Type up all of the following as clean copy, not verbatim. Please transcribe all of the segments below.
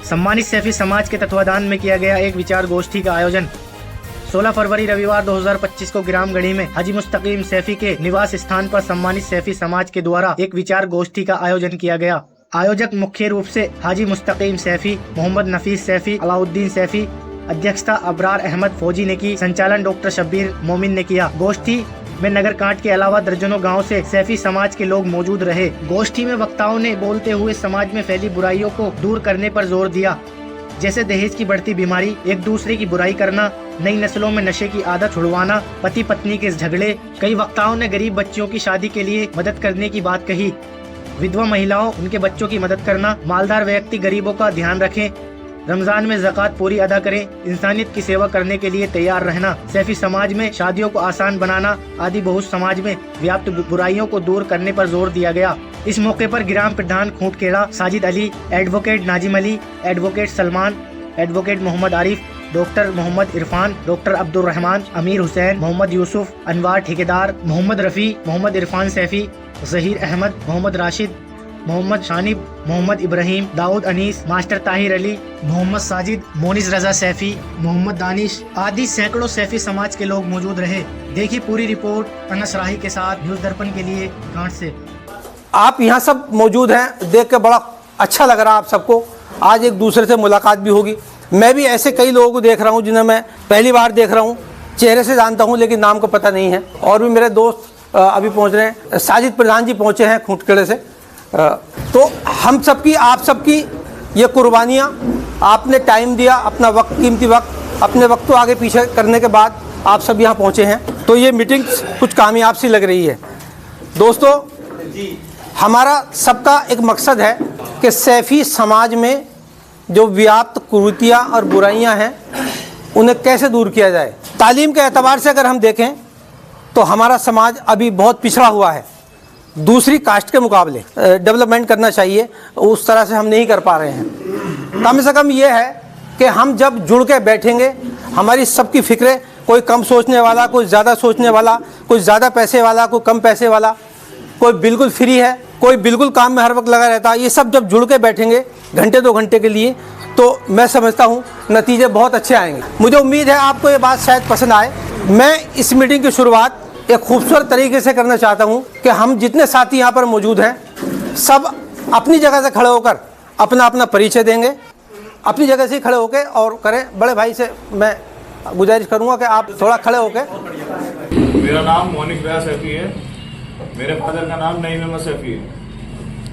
सम्मानित सैफी समाज के तत्वाधान में किया गया एक विचार गोष्ठी का आयोजन 16 फरवरी रविवार 2025 को ग्राम गढ़ी में हाजी मुस्तकीम सैफी के निवास स्थान पर सम्मानित सैफी समाज के द्वारा एक विचार गोष्ठी का आयोजन किया गया। आयोजक मुख्य रूप से हाजी मुस्तकीम सैफी, मोहम्मद नफीस सैफी, अलाउद्दीन सैफी, अध्यक्षता अबरार अहमद फौजी ने की, संचालन डॉक्टर शब्बीर मोमिन ने किया। गोष्ठी में नगर कांड के अलावा दर्जनों गांव से सैफी समाज के लोग मौजूद रहे। गोष्ठी में वक्ताओं ने बोलते हुए समाज में फैली बुराइयों को दूर करने पर जोर दिया, जैसे दहेज की बढ़ती बीमारी, एक दूसरे की बुराई करना, नई नस्लों में नशे की आदत छुड़वाना, पति पत्नी के झगड़े। कई वक्ताओं ने गरीब बच्चियों की शादी के लिए मदद करने की बात कही, विधवा महिलाओं, उनके बच्चों की मदद करना, मालदार व्यक्ति गरीबों का ध्यान रखें, रमजान में ज़कात पूरी अदा करें, इंसानियत की सेवा करने के लिए तैयार रहना, सैफी समाज में शादियों को आसान बनाना आदि बहुत समाज में व्याप्त बुराइयों को दूर करने पर जोर दिया गया। इस मौके पर ग्राम प्रधान Khuntkheda Sajid Ali, advocate Nazim Ali, advocate Salman, advocate Mohammad Arif, doctor Mohammad Irfan, doctor Abdul Rahman, Amir Hussain, Mohammad Yusuf, Anwar ठेकेदार, मोहम्मद रफ़ी, मोहम्मद इरफान सैफी, ज़हीर अहमद, मोहम्मद राशिद, मोहम्मद शानिब, मोहम्मद इब्राहिम, दाऊद अनीस, मास्टर ताहिर अली, मोहम्मद साजिद, मोनिस रजा सैफी, मोहम्मद दानिश आदि सैकड़ों सैफी समाज के लोग मौजूद रहे। देखिए पूरी रिपोर्ट अनस राही के साथ न्यूज़ दर्पण के लिए कांट से। आप यहाँ सब मौजूद हैं, देख के बड़ा अच्छा लग रहा है आप सबको। आज एक दूसरे से मुलाकात भी होगी। मैं भी ऐसे कई लोगों को देख रहा हूँ जिन्हें मैं पहली बार देख रहा हूँ, चेहरे से जानता हूँ लेकिन नाम का पता नहीं है। और भी मेरे दोस्त अभी पहुँच रहे हैं। साजिद प्रधान जी पहुँचे हैं खूंटखेड़े से। तो हम सबकी, आप सबकी ये कुर्बानियाँ, आपने टाइम दिया, अपना वक्त, कीमती वक्त, अपने वक्त को आगे पीछे करने के बाद आप सब यहाँ पहुँचे हैं, तो ये मीटिंग कुछ कामयाब सी लग रही है। दोस्तों, हमारा सबका एक मकसद है कि सैफी समाज में जो व्याप्त कुरीतियाँ और बुराइयाँ हैं उन्हें कैसे दूर किया जाए। तालीम के एतबार से अगर हम देखें तो हमारा समाज अभी बहुत पिछड़ा हुआ है, दूसरी कास्ट के मुकाबले डेवलपमेंट करना चाहिए, उस तरह से हम नहीं कर पा रहे हैं। कम से कम ये है कि हम जब जुड़ के बैठेंगे, हमारी सबकी फ़िक्रें, कोई कम सोचने वाला, कोई ज़्यादा सोचने वाला, कोई ज़्यादा पैसे वाला, कोई कम पैसे वाला, कोई बिल्कुल फ्री है, कोई बिल्कुल काम में हर वक्त लगा रहता है, ये सब जब जुड़ के बैठेंगे घंटे 2 घंटे के लिए, तो मैं समझता हूँ नतीजे बहुत अच्छे आएंगे। मुझे उम्मीद है आपको ये बात शायद पसंद आए। मैं इस मीटिंग की शुरुआत एक खूबसूरत तरीके से करना चाहता हूँ कि हम जितने साथी यहाँ पर मौजूद हैं सब अपनी जगह से खड़े होकर अपना अपना परिचय देंगे, अपनी जगह से ही खड़े होकर और करें। बड़े भाई से मैं गुजारिश करूँगा कि आप थोड़ा खड़े होकर। मेरा नाम मोनिस रजा सैफी है, मेरे फादर का नाम नईम अहमद सैफी है,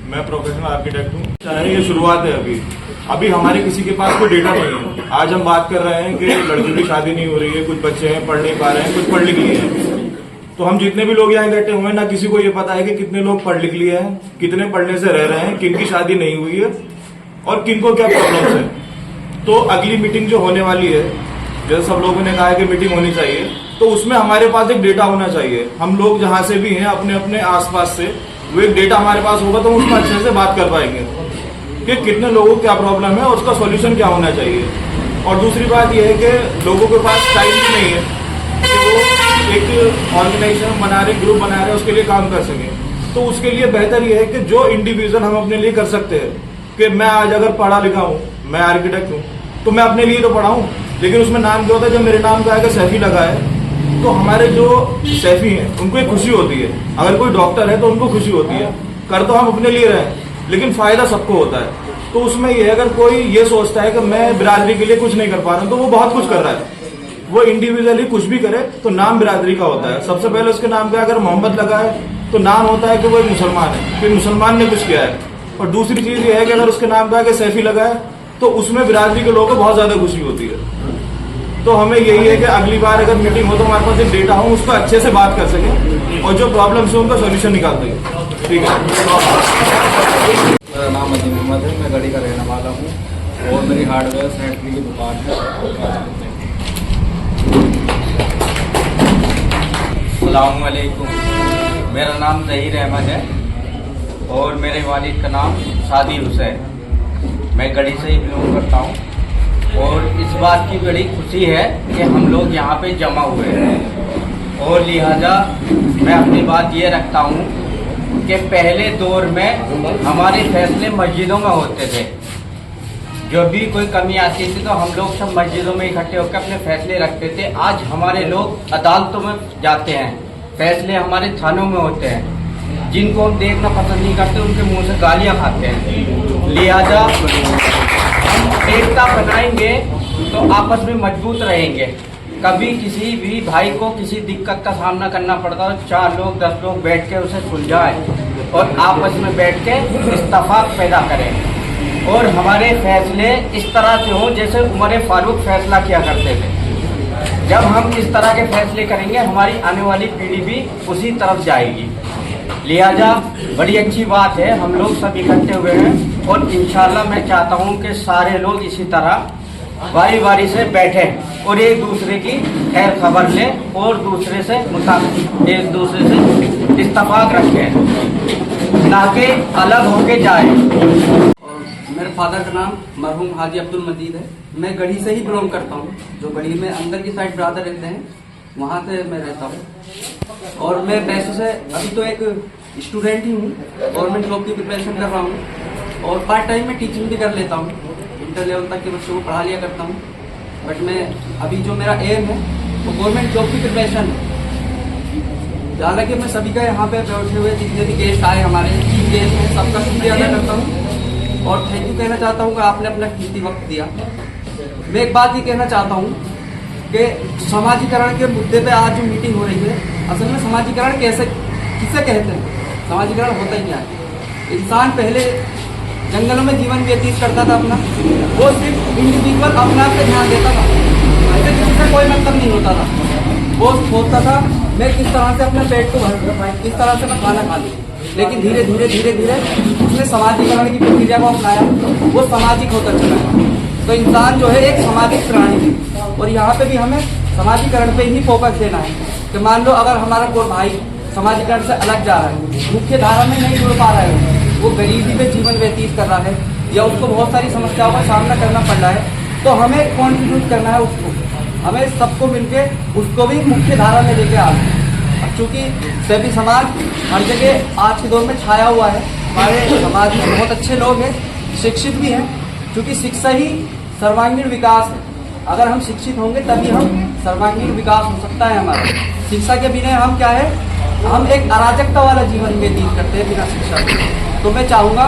मैं प्रोफेशनल आर्किटेक्ट हूँ। चाहे ये शुरुआत है, अभी हमारे किसी के पास कोई डेटा नहीं है। आज हम बात कर रहे हैं कि लड़कियों की शादी नहीं हो रही है, कुछ बच्चे हैं पढ़ नहीं पा रहे हैं, कुछ पढ़ लिख लिए हैं। तो हम जितने भी लोग यहाँ बैठे हुए हैं ना, किसी को ये पता है कि कितने लोग पढ़ लिख लिए हैं, कितने पढ़ने से रह रहे हैं, किन की शादी नहीं हुई है और किन को क्या प्रॉब्लम्स है। तो अगली मीटिंग जो होने वाली है, जैसे सब लोगों ने कहा है कि मीटिंग होनी चाहिए, तो उसमें हमारे पास एक डेटा होना चाहिए। हम लोग जहाँ से भी हैं अपने अपने आसपास से, वो एक डेटा हमारे पास होगा तो उसमें अच्छे से बात कर पाएंगे कि कितने लोगों को क्या प्रॉब्लम है और उसका सॉल्यूशन क्या होना चाहिए। और दूसरी बात यह है कि लोगों के पास टाइम भी नहीं है कि वो एक ऑर्गेनाइजेशन बना रहे, ग्रुप बना रहे, उसके लिए काम कर सकें। तो उसके लिए बेहतर ये है कि जो इंडिविजुअल हम अपने लिए कर सकते हैं कि मैं आज अगर पढ़ा लिखा हूँ, मैं आर्किटेक्ट हूँ, तो मैं अपने लिए तो पढ़ा हूँ, लेकिन उसमें नाम क्या होता है, जब मेरे नाम का आएगा सैफी लगा है, तो हमारे जो सैफी हैं उनको एक खुशी होती है। अगर कोई डॉक्टर है तो उनको खुशी होती है। कर तो हम अपने लिए रहे, लेकिन फायदा सबको होता है। तो उसमें ये अगर कोई ये सोचता है कि मैं बिरादरी के लिए कुछ नहीं कर पा रहा हूँ, तो वो बहुत कुछ कर रहा है। वो इंडिविजुअली कुछ भी करे तो नाम बिरादरी का होता है। सबसे पहले उसके नाम पे अगर मोहम्मद लगा है तो नाम होता है कि वो एक मुसलमान है, कि मुसलमान ने कुछ किया है। और दूसरी चीज ये है कि अगर उसके नाम पे आगे सैफी लगा है तो उसमें बिरादरी के लोगों को बहुत ज्यादा खुशी होती है। तो हमें यही है कि अगली बार अगर मीटिंग हो तो हमारे पास एक डेटा हो, उसको अच्छे से बात कर सकें और जो प्रॉब्लम्स है उनका सोल्यूशन निकाल सकें। ठीक है। मेरा नाम अजीम अहमद है, मैं गढ़ी का रहने वाला हूँ और मेरी हार्डवेयर सैनिटरी की दुकान है। अस्सलाम वालेकुम, मेरा नाम ज़हीर अहमद है और मेरे वालिद का नाम सादी हुसैन। मैं गढ़ी से ही बिलोंग करता हूँ और इस बात की बड़ी खुशी है कि हम लोग यहाँ पे जमा हुए हैं और लिहाजा मैं अपनी बात ये रखता हूँ कि पहले दौर में हमारे फैसले मस्जिदों में होते थे। जो भी कोई कमी आती थी तो हम लोग सब मस्जिदों में इकट्ठे होकर अपने फैसले रखते थे। आज हमारे लोग अदालतों में जाते हैं, फैसले हमारे थानों में होते हैं। जिनको हम देखना पसंद नहीं करते उनके मुंह से गालियां खाते हैं। लिहाजा हम एकता बनाएंगे तो आपस में मजबूत रहेंगे। कभी किसी भी भाई को किसी दिक्कत का सामना करना पड़ता है, 4 लोग 10 लोग बैठ के उसे सुलझाएं और आपस में बैठ के इत्तेफाक पैदा करें। और हमारे फैसले इस तरह से हों जैसे उमर फारूक फैसला किया करते थे। जब हम इस तरह के फैसले करेंगे हमारी आने वाली पीढ़ी भी उसी तरफ जाएगी। लिहाजा बड़ी अच्छी बात है, हम लोग सब इकट्ठे हुए हैं और इंशाल्लाह मैं चाहता हूं कि सारे लोग इसी तरह बारी बारी से बैठें और एक दूसरे की खैर खबर लें और दूसरे से एक दूसरे से इत्तेफाक रखें, ना कि अलग होके जाए। मेरे फादर का नाम मरहूम हाजी अब्दुल मजीद है। मैं गढ़ी से ही बिलोंग करता हूँ, जो गढ़ी में अंदर की साइड ब्रादर रहते हैं वहाँ से मैं रहता हूँ। और मैं पैसों से अभी तो एक स्टूडेंट ही हूँ, गवर्नमेंट जॉब की प्रिपरेशन कर रहा हूँ और पार्ट टाइम में टीचिंग भी कर लेता हूँ। इंटर लेवल तक के बच्चों को पढ़ा लिया करता हूँ। बट मैं अभी जो मेरा एम है वो गवर्नमेंट जॉब की प्रिपरेशन है। हालांकि मैं सभी का यहाँ पे बैठे हुए जितने भी गेस्ट आए हमारे चीफ गेस्ट हैं सबका शुक्रिया अदा करता हूँ और थैंक यू कहना चाहता हूँ कि आपने अपना कीमती वक्त दिया। मैं एक बात ये कहना चाहता हूँ कि समाजीकरण के मुद्दे पे आज जो मीटिंग हो रही है, असल में समाजीकरण किसे कहते हैं? समाजीकरण होता ही क्या है? इंसान पहले जंगलों में जीवन व्यतीत करता था अपना, वो सिर्फ इंडिविजुअल अपने आप पे ध्यान देता था, ऐसे किसी से कोई मतलब नहीं होता था। वो सोचता था मैं किस तरह से अपने पेट को भर, किस तरह से मैं खाना खा लूँ। लेकिन धीरे धीरे उसने समाजीकरण की प्रक्रिया को अपनाया, वो सामाजिक होकर चला गया। तो इंसान जो है एक सामाजिक प्राणी है और यहाँ पे भी हमें समाजीकरण पे ही फोकस देना है कि मान लो अगर हमारा कोई भाई समाजीकरण से अलग जा रहा है, मुख्य धारा में नहीं जुड़ पा रहा है, वो गरीबी में जीवन व्यतीत कर रहा है या उसको बहुत सारी समस्याओं का सामना करना पड़ रहा है, तो हमें कॉन्ट्रीब्यूट करना है उसको, हमें सबको मिलके उसको भी मुख्य धारा में लेके आना है। अब चूँकि सभी समाज हर जगह आज के दौर में छाया हुआ है, हमारे समाज में बहुत अच्छे लोग हैं, शिक्षित भी हैं, क्योंकि शिक्षा ही सर्वांगीण विकास है। अगर हम शिक्षित होंगे तभी हम सर्वांगीण विकास हो सकता है हमारा। शिक्षा के बिना हम क्या है, हम एक अराजकता वाला जीवन व्यतीत करते हैं बिना शिक्षा के। तो मैं चाहूँगा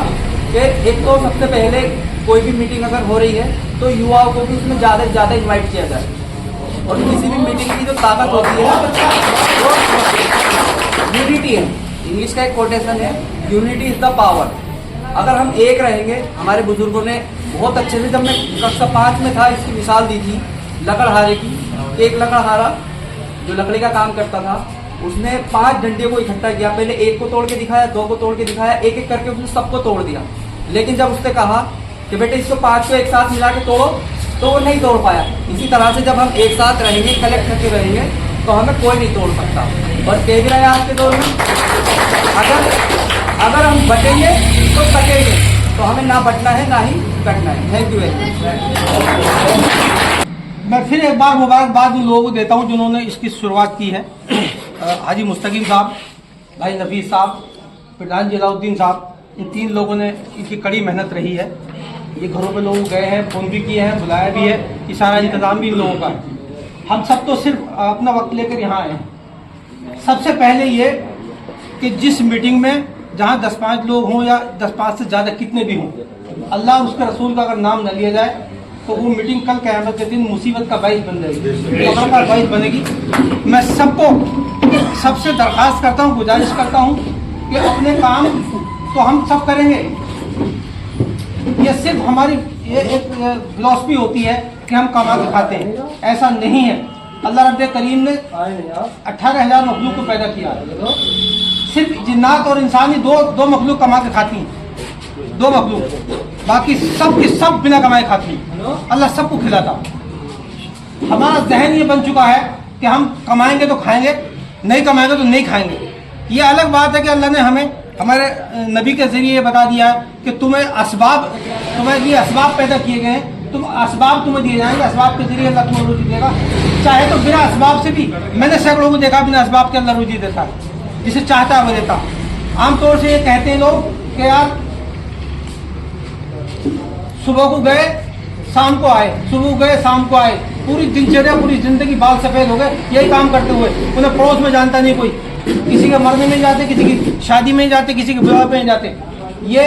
कि एक तो सबसे पहले कोई भी मीटिंग अगर हो रही है तो युवाओं को भी उसमें ज़्यादा से ज़्यादा इन्वाइट किया जाए। और किसी भी मीटिंग की जो ताकत होती है वो यूनिटी है। इंग्लिश का एक कोटेशन है, यूनिटी इज द पावर। अगर हम एक रहेंगे, हमारे बुजुर्गों ने बहुत अच्छे से, जब मैं कक्षा 5 में था इसकी मिसाल दी थी लकड़हारे की। एक लकड़हारा जो लकड़ी का काम करता था उसने 5 डंडियों को इकट्ठा किया, पहले एक को तोड़ के दिखाया, 2 को तोड़ के दिखाया, एक एक करके उसने सबको तोड़ दिया। लेकिन जब उसने कहा कि बेटे इसको 5 को एक साथ मिला के तोड़ो, तो वो नहीं तोड़ पाया। इसी तरह से जब हम एक साथ रहेंगे, कलेक्ट करके रहेंगे, तो हमें कोई नहीं तोड़ सकता। और कह भी रहे हैं आज के दौर में अगर हम बटेंगे तो कटेंगे, तो हमें ना बटना है ना ही कटना है। Thank you very much. मैं फिर एक बार मुबारकबाद उन लोगों को देता हूं जिन्होंने इसकी शुरुआत की है। हाजी मुस्तकीम साहब, भाई नफीस साहब, प्रधान जलाउद्दीन साहब, इन 3 लोगों ने इनकी कड़ी मेहनत रही है। ये घरों पे लोग गए हैं, फ़ोन भी किए हैं, बुलाया भी है, ये सारा इंतज़ाम भी इन लोगों का है। हम सब तो सिर्फ अपना वक्त लेकर यहाँ आए हैं। सबसे पहले ये कि जिस मीटिंग में जहाँ 10-5 लोग हों या 10-5 से ज़्यादा कितने भी हों, अल्लाह उसके रसूल का अगर नाम न लिया जाए तो वो मीटिंग कल क़यामत के दिन मुसीबत का बाइस बन जाएगी, कब्र का बाइस बनेगी। मैं सबको सबसे दरख्वास्त करता हूँ, गुजारिश करता हूँ कि अपने काम तो हम सब करेंगे। ये सिर्फ हमारी ये एक फिलॉसफी होती है कि हम कमा के खाते हैं, ऐसा नहीं है। अल्लाह रब्बे करीम ने 18,000 मखलूक को पैदा किया है। सिर्फ जिन्नात और इंसान ही दो मखलूक कमा के खाती हैं, 2 मखलूक, बाकी सब की सब बिना कमाए खाती हैं। अल्लाह सबको खिलाता। हमारा जहन ये बन चुका है कि हम कमाएंगे तो खाएंगे, नहीं कमाएंगे तो नहीं खाएंगे। ये अलग बात है कि अल्लाह ने हमें हमारे नबी के जरिए ये बता दिया कि तुम्हें ये असबाब पैदा किए गए हैं, असबाब तुम्हें दिए जाएंगे, असबाब के जरिए अल्लाह तुम्हें रोजी देगा। चाहे तो बिना असबाब से भी, मैंने सैकड़ों को देखा बिना असबाब के अल्लाह रोजी देता है, जिसे चाहता है वो देता। आमतौर से ये कहते हैं लोग कि यार सुबह को गए शाम को आए, सुबह गए शाम को आए, पूरी दिनचर्या पूरी जिंदगी बाल सफेद हो गए यही काम करते हुए। उन्हें पड़ोस में जानता नहीं कोई, किसी के मरने में जाते, किसी की शादी में जाते, किसी के विवाह में जाते। ये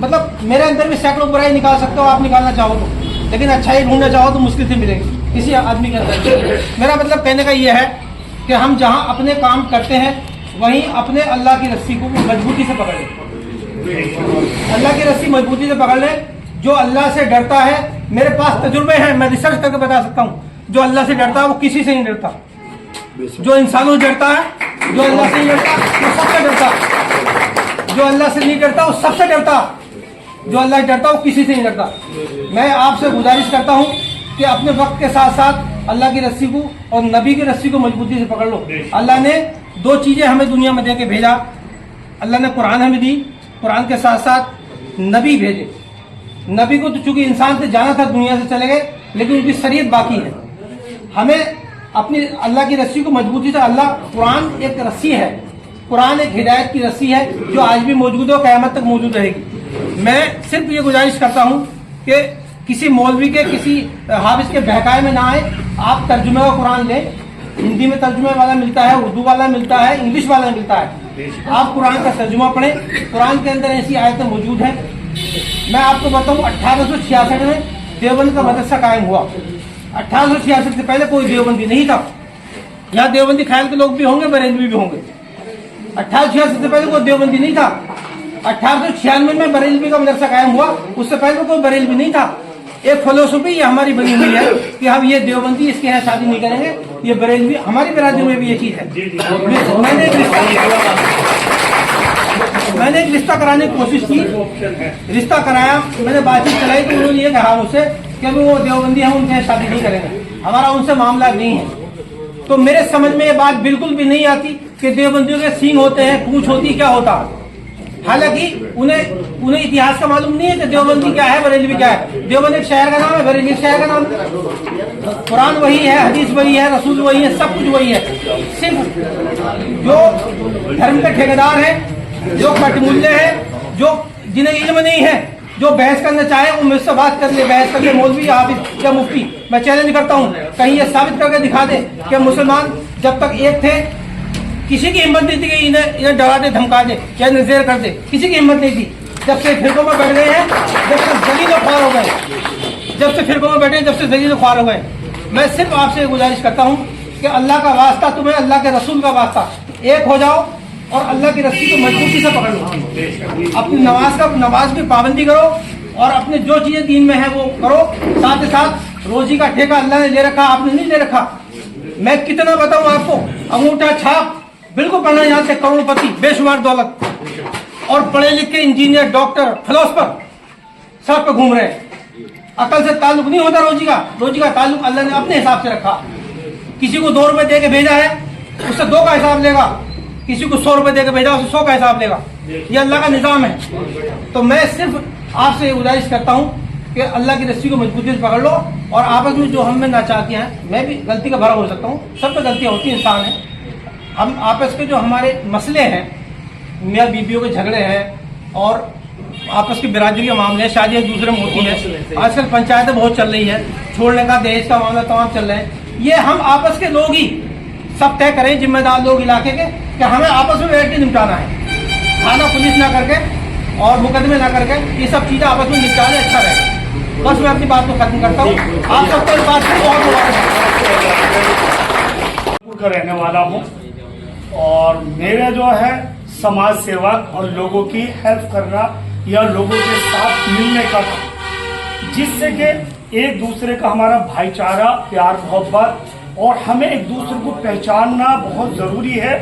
मतलब मेरे अंदर भी सैकड़ों बुराई निकाल सकते हो आप, निकालना चाहो तो, लेकिन अच्छाई ढूंढना चाहो तो मुश्किल से मिलेगी किसी आदमी के अंदर। मेरा मतलब कहने का ये है कि हम जहाँ अपने काम करते हैं वहीं अपने अल्लाह की रस्सी को मजबूती से पकड़ लें। अल्लाह की रस्सी मजबूती से पकड़ लें। जो अल्लाह से डरता है, मेरे पास तजुर्बे हैं, मैं रिसर्च करके बता सकता हूँ, जो अल्लाह से डरता है वो किसी से नहीं डरता। जो इंसानों से डरता है, जो अल्लाह से नहीं डरता वो सबसे डरता। जो अल्लाह से नहीं डरता वो सबसे डरता। जो अल्लाह से डरता वो किसी से नहीं डरता। मैं आपसे गुजारिश करता हूँ कि अपने वक्त के साथ साथ अल्लाह की रस्सी को और नबी की रस्सी को मजबूती से पकड़ लो। अल्लाह ने दो चीजें हमें दुनिया में दे के भेजा। अल्लाह ने कुरान हमें दी, कुरान के साथ साथ नबी भेजे। नबी को तो चूंकि इंसान से जाना था, दुनिया से चले गए, लेकिन उनकी शरीयत बाकी है। हमें अपनी अल्लाह की रस्सी को मजबूती से, अल्लाह कुरान एक रस्सी है, कुरान एक हिदायत की रस्सी है जो आज भी मौजूद है और क़यामत तक मौजूद रहेगी। मैं सिर्फ ये गुजारिश करता हूँ कि किसी मौलवी के, किसी हाफिज के बहकाए में ना आए। आप तर्जुमे का कुरान लें, हिंदी में तर्जुमे वाला मिलता है, उर्दू वाला मिलता है, इंग्लिश वाला मिलता है। आप कुरान का तर्जुमा पढ़ें। कुरान के अंदर ऐसी आयतें मौजूद हैं। मैं आपको बताऊं 1866 में देवबंद का मदरसा कायम हुआ। 1866 से पहले कोई देवबंदी नहीं था। यहाँ देवबंदी ख्याल के लोग भी होंगे, बरेलवी भी होंगे। 1866 से पहले कोई देवबंदी नहीं था। 1896 में बरेलवी का मदरसा कायम हुआ, उससे पहले कोई बरेलवी नहीं था। एक फिलोसफी ये हमारी बनी हुई है कि हम ये देवबंदी इसके यहाँ शादी नहीं करेंगे, ये बरेलवी, हमारी बिरादरी में भी ये चीज है। मैंने एक रिश्ता कराने की कोशिश की, रिश्ता कराया, मैंने बातचीत चलाई तो उन्होंने ये कहा मुझसे कि वो देवबंदी हम उनके यहाँ शादी नहीं करेंगे, हमारा उनसे मामला नहीं है। तो मेरे समझ में ये बात बिल्कुल भी नहीं आती कि देवबंदियों के सींग होते हैं, पूंछ होती, क्या होता है। हालांकि उन्हें इतिहास का मालूम नहीं है कि देवबंदी क्या है, बरेलवी क्या है। देवबंद एक शहर का नाम है, बरेलवी शहर का नाम है। कुरान वही है, हदीस वही है, रसूल वही है, सब कुछ वही है। सिर्फ जो धर्म के ठेकेदार हैं, जो कटमुल्ले हैं, जो जिन्हें इल्म नहीं है, जो बहस करना चाहे वो मुझसे बात कर ले, बहस करके मौलवी हाफिज या मुफ्ती। मैं चैलेंज करता हूँ, कहीं ये साबित करके दिखा दे कि मुसलमान जब तक एक थे किसी की हिम्मत नहीं थी कि इन्हें डरा दे, धमका दे या नज़ेर कर दे, किसी की हिम्मत नहीं थी। जब से फिरकों में बैठ गए हैं, जब से जलील ख्वार हो गए, जब से फिरकों में बैठे, जब से जलील ख्वार हो गए। मैं सिर्फ आपसे गुजारिश करता हूँ कि अल्लाह का वास्ता, तुम्हें अल्लाह के रसूल का वास्ता, एक हो जाओ और अल्लाह की रस्सी को मजबूती से पकड़ लो। अपनी नमाज की पाबंदी करो और अपने जो चीजें दीन में है वो करो। साथ ही साथ रोजी का ठेका अल्लाह ने ले रखा, आपने नहीं ले रखा। मैं कितना बताऊं आपको, अंगूठा छाप बिल्कुल पढ़ना जानते, करोड़पति, बेशुमार दौलत, और पढ़े लिखे इंजीनियर, डॉक्टर, फिलोसफर सड़क पे घूम रहे हैं। अकल से ताल्लुक नहीं होता रोजी का ताल्लुक अल्लाह ने अपने हिसाब से रखा। किसी को 2 रुपए दे के भेजा है, उससे 2 का हिसाब लेगा। किसी को 100 रुपए दे के भेजा, उससे 100 का हिसाब लेगा। ये अल्लाह का निजाम है। तो मैं सिर्फ आपसे ये गुजारिश करता हूँ कि अल्लाह की रस्सी को मजबूती से पकड़ लो और आपस में जो हम में नाचाकियाँ हैं, मैं भी गलती का भरा हो सकता हूँ, सब पे गलतियाँ होती, इंसान है। हम आपस के जो हमारे मसले हैं, मियाँ बीबियों के झगड़े हैं और आपस की बिरादरी के मामले हैं, शादी एक दूसरे में होती है, आजकल पंचायतें बहुत चल रही है, छोड़ने का, दहेज का मामला तमाम चल रहे हैं। ये हम आपस के लोग ही सब तय करें, जिम्मेदार लोग इलाके के, कि हमें आपस में बैठ के निपटाना है। थाना पुलिस ना करके और मुकदमे ना करके ये सब चीज़ें आपस में निपटाने अच्छा रहे। बस मैं अपनी बात को खत्म करता हूँ। आप सबको इस बात से का रहने वाला हूँ और मेरा जो है समाज सेवा और लोगों की हेल्प करना या लोगों के साथ मिलने का, जिससे कि एक दूसरे का हमारा भाईचारा, प्यार मोहब्बत और हमें एक दूसरे को पहचानना बहुत जरूरी है,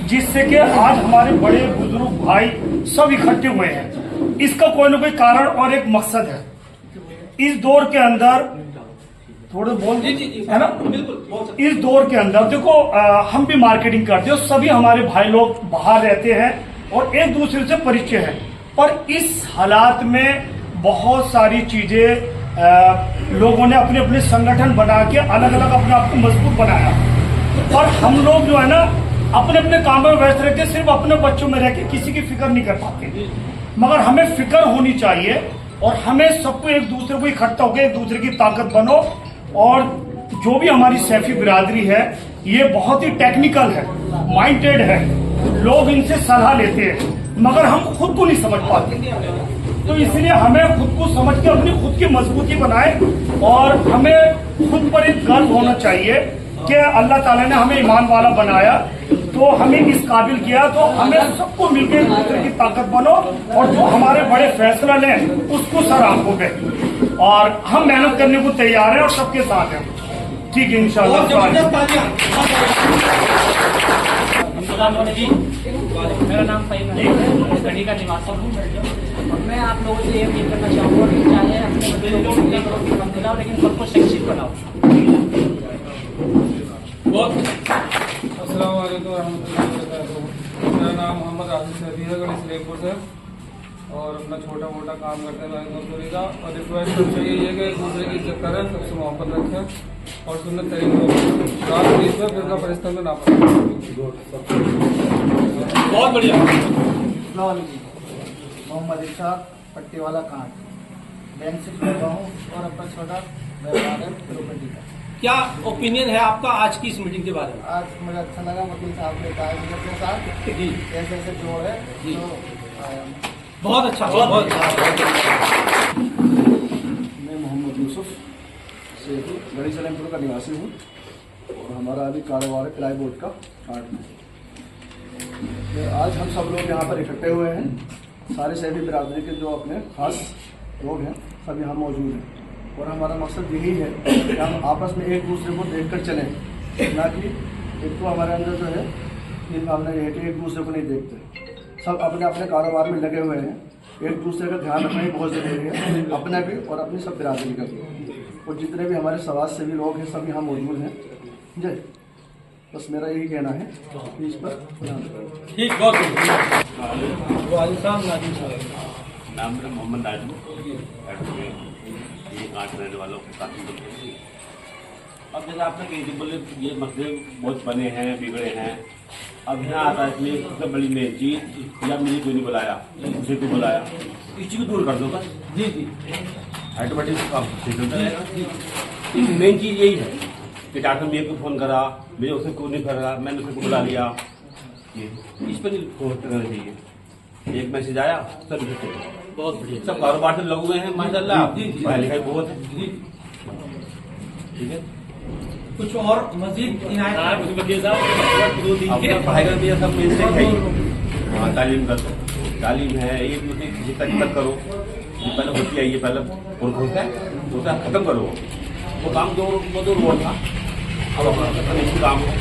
जिससे कि आज हमारे बड़े बुजुर्ग भाई सब इकट्ठे हुए हैं। इसका कोई ना कोई कारण और एक मकसद है। इस दौर के अंदर थोड़े बोल है ना, बिल्कुल। इस दौर के अंदर देखो, हम भी मार्केटिंग करते हैं, सभी हमारे भाई लोग बाहर रहते हैं और एक दूसरे से परिचय है, पर इस हालात में बहुत सारी चीजें लोगों ने अपने अपने संगठन बना के अलग अलग अपने आप को मजबूत बनाया, और हम लोग जो है ना अपने अपने कामों में व्यस्त रहते, सिर्फ अपने बच्चों में रह के किसी की फिक्र नहीं कर पाते। मगर हमें फिक्र होनी चाहिए और हमें सबको एक दूसरे को इकट्ठा होकर एक दूसरे की ताकत बनो। और जो भी हमारी सैफी बिरादरी है ये बहुत ही टेक्निकल है, माइंडेड है, लोग इनसे सलाह लेते हैं मगर हम खुद को नहीं समझ पाते। तो इसलिए हमें खुद को समझ के अपनी खुद की मजबूती बनाए और हमें खुद पर एक गर्व होना चाहिए कि अल्लाह ताला ने हमें ईमान वाला बनाया, तो हमें इस काबिल किया, तो हमें सबको मिलकर एक दूसरे की ताकत बनो और जो हमारे बड़े फैसला लें उसको सर आंखों पे, और हम मेहनत करने को तैयार हैं और सबके साथ हैं। ठीक है इंशाल्लाह। मेरा नाम फहीम है, मैं गढ़ी का निवासी हूँ और मैं आप लोगों से ये अपील करना चाहूँगा कि चाहे अपने बच्चों को मिले करो कि कम दिलाओ, लेकिन सबको शिक्षित बनाओ। अस्सलाम वालेकुम रहमतुल्लाहि व बरकातुहू। मेरा नाम मोहम्मद आसिफ सैफी है, गढ़ी सलेमपुर से, और अपना छोटा मोटा काम करते हैं मजदूरी का। और रिक्वेस्ट सबसे यही है कि एक दूसरे की इज्जत करें, सबसे मोहब्बत रखें और सुन्नत तरीके में फिर परिश्रम में ना पड़े। बहुत बढ़िया। मोहम्मद इरशाद, पट्टी वाला कांट, बैंक से जुड़ा हूँ और अपना छोटा व्यापार है प्रॉपर्टी का। क्या ओपिनियन है आपका आज की इस मीटिंग के बारे में? आज मुझे अच्छा लगा, वकील साहब ने कहा कि अपने साथ जी ऐसे ऐसे जोड़ है जी। तो बहुत अच्छा, बहुत मैं मोहम्मद यूसुफ शेखी गढ़ी सलेमपुर का निवासी हूँ और हमारा अभी कारोबार है प्लाई बोर्ड का काट में। तो आज हम सब लोग यहाँ पर इकट्ठे हुए हैं, सारे सैफी बिरादरी के जो अपने खास लोग हैं सब यहाँ मौजूद हैं, और हमारा मकसद यही है कि हम आपस में एक दूसरे को देखकर चलें, ना कि एक तो हमारे अंदर जो है ये भावना ये है कि एक दूसरे को नहीं देखते, सब अपने अपने कारोबार में लगे हुए हैं। एक दूसरे का ध्यान रखना ही बहुत ज़रूरी है, अपना भी और अपनी सब बिरादरी का भी। और जितने भी हमारे समाज सेवी लोग हैं सब यहाँ मौजूद हैं। जय, बस मेरा यही कहना है कि इस पर ध्यान रखें। ठीक, बहुत नाम मेरा मोहम्मद नाजू, ये काट रहने वालों को काफ़ी दुख। अब जैसे आपने कही थी बोले ये मसले बहुत बने हैं, बिगड़े हैं, अब यहाँ आता है इसलिए सबसे बड़ी मेन चीज़, या मुझे क्यों नहीं बुलाया, मुझे क्यों बुलाया, इस चीज़ को दूर कर दो बस। जी जी, ऑटोमेटिक काम चलता रहेगा। मेन चीज़ यही है कि डॉक्टर मेरे को फ़ोन करा, मुझे उसे क्यों नहीं कर रहा, मैंने उसे को बुला लिया, ये इस पर नहीं फोर्स करना चाहिए। एक मैसेज आया सब इकट्ठे, बहुत बढ़िया। सब कारोबार से लगे हुए हैं माशाल्लाह, पढ़ाई लिखाई बहुत है। ठीक है, कुछ और मजीद इनायत अपना पढ़ाई कर दिया सब मेन से है। हाँ, तालीम कर दो, तालीम है, एक दूसरे की तक करो, ये पहले होती है, ये पहले होता है उसका खत्म करो। वो काम जो वो तो रोड था, अब अपना काम है।